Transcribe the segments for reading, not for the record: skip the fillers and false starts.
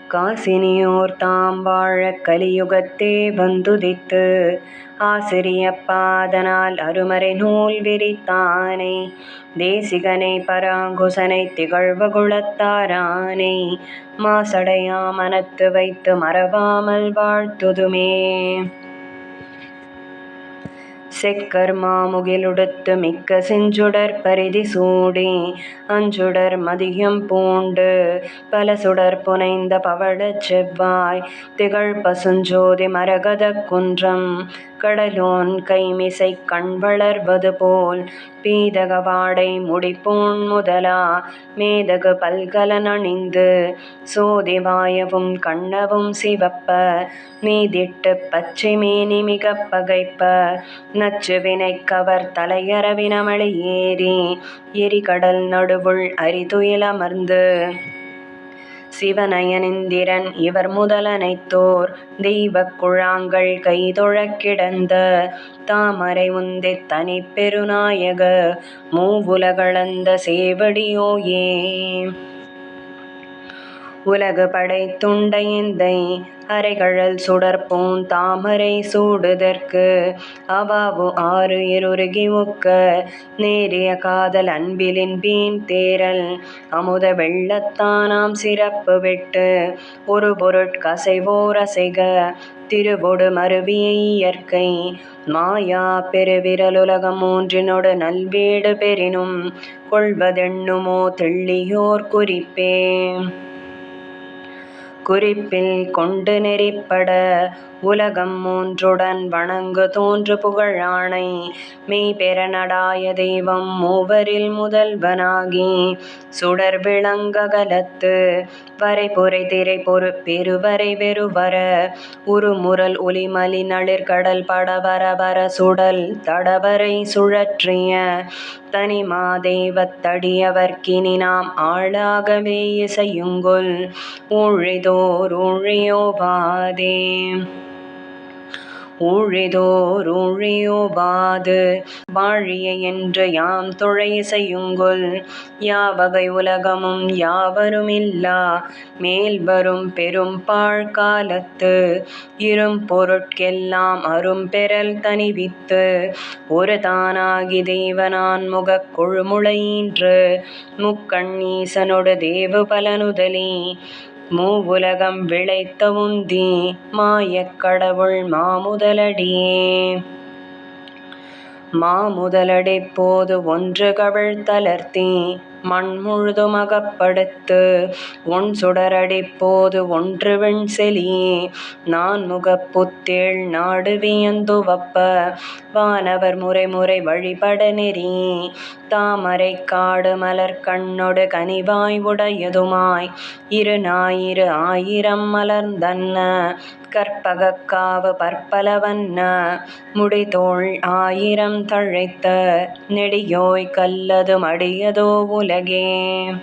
காசினியோர் தாம் வாழக் கலியுகத்தே வந்துதித்து ஆசிரியப்பாதனால் அருமறை நூல் விரித்தானை தேசிகனை பராங்குசனை திகழ்வகுளத்தாரானை மாசடையா மனத்து வைத்து மறவாமல் வாழ்த்துதுமே. செக்கர் மாமுகிலுடுத்து மிக்க செஞ்சுடர் பரிதி சூடி அஞ்சுடர் மதியம் பூண்டு பல சுடர் புனைந்த பவழச் செவ்வாய் திகழ் பசுஞ்சோதி மரகதக் குன்றம் கடலோன் கைமிசை கண் வளர்வது போல் பீதக வாடை முடிப்பூண் முதலா மேதகு பல்கலன் அணிந்து சோதி வாயவும் கண்ணவும் சிவப்ப மீதிட்டு பச்சை மேனி மிகப் பகைப்ப நச்சு வினைக்கவர் தலையரவினமளி ஏறி எரிகடல் நடுவுள் அரிதுயிலமர்ந்து சிவனயனிந்திரன் இவர் முதலனைத்தோர் தெய்வக் குழாங்கள் கைதொழக் கிடந்த தாமரை உந்தித் தனிப்பெருநாயக மூவுலகளந்த சேவடியோயே. உலகு படைத்துண்ட எந்தை அரைகழல் சுடர்பூந் தாமரை சூடுதற்கு அவாவு ஆறு இருருகி ஒக்க நேரிய காதல் அன்பிலின் வீண் தேரல் அமுத வெள்ளத்தானாம் சிறப்பு விட்டு ஒரு பொருட்கசைவோர் அசைக திருவொடு மருவிய இயற்கை மாயா பெருவிரலுலகம் மூன்றினொடு நல்வீடு பெறினும் கொள்வதெண்ணுமோ தெள்ளியோர் குறிப்பே. குறிப்பில் கொண்டு நெறிப்பட உலகம் மூன்றுடன் வணங்கு தோன்று புகழானை மெய்பெற நடாய தெய்வம் மூவரில் முதல்வனாகி சுடர் விளங்ககலத்து வரைபுரை திரை பெருவரை வெறுவர உருமுரல் ஒலிமலி நளிர்கடல் படவரவர சுடல் தடவரை சுழற்றிய தனிமாதெய்வத் தடியவர்க்கினி நாம் ஆளாகவே இசையுங்கொல் ஊழிதோர் ஊழியோவாதே. ஊழிதோர் ஊழியோவாது வாழிய என்று யாம் தொழ இசையுங்கொல் யாவகை உலகமும் யாவருமில்லா மேல்வரும் பெரும்பாழ் காலத்து இரும்பொருட்கெல்லாம் அரும்பெறல் தணிவித்து ஒரு தானாகி தெய்வ நான்முகக் கொழுமுளையீன்று முக்கண் ஈசனொடு தேவு பலனுதலி மூவுலகம் விளைத்த உந்தி மாயக் கடவுள் மாமுதலடியே. மாமுதலடிப் போது ஒன்று கவிழ் தளர்த்தி மண் முழுதும் அகப்படுத்து ஒன் சுடரடிப் போது ஒன்று விண் செலி நான்முகப் புத்தேள் நாடு வியந்துவப்ப வானவர் முறைமுறை வழிபட நெறி தாமரைக் காடு மலர்க் கண்ணொடு கனிவாய் உடையதுமாய் இரு ஞாயிறு ஆயிரம் மலர்ந்தன்ன கற்பகக் காவு பற்பல வண்ண முடிதோள் ஆயிரம் தழைத்த நெடியோய் கல்லது மடியதோ உலகே.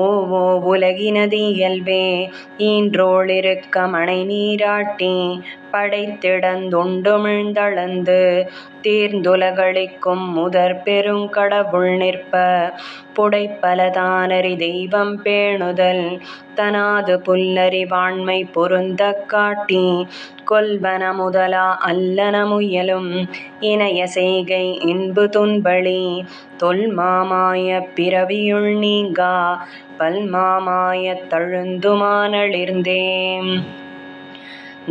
ஓவோ உலகினது இயல்பே ஈன்றோளிருக்க மனை நீராட்டி படைத்திடந்துண்டுமிழ்ந்தளந்து தேர்ந்துலகளிக்கும் முதற் பெருங்கடவுள் நிற்ப புடைப்பல தானறி தெய்வம் பேணுதல் தனாது புல்லறி வாண்மை பொருந்தக் காட்டி கொல்வன முதலா அல்லன முயலும் இனைய செய்கை இன்பு துன்பளி தொல்மாமாயப் பிறவியுள் நீங்கா பல்மாமாயத் தழுந்துமா நளிர்ந்தே.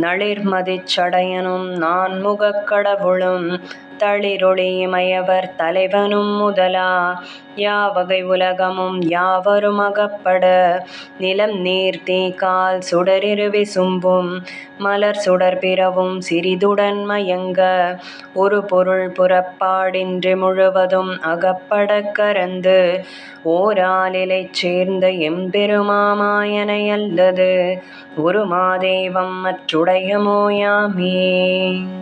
நளிர்மதிச் சடையனும் நான்முகக் கடவுளும் தளிரொளி இமையவர் தலைவனும் முதலா யாவகை உலகமும் யாவரும் அகப்பட நிலம் நீர் தீ கால் சுடரிரு விசும்பும் மலர் சுடர் பிறவும் சிறிதுடன் மயங்க ஒரு பொருள் புறப்பாடின்றி முழுவதும் அகப்படக் கரந்து ஓராலிலைச் சேர்ந்த எம்பெருமாமாயனை அல்லது ஒரு மாதெய்வம் மற்றுடையமோ யாமே.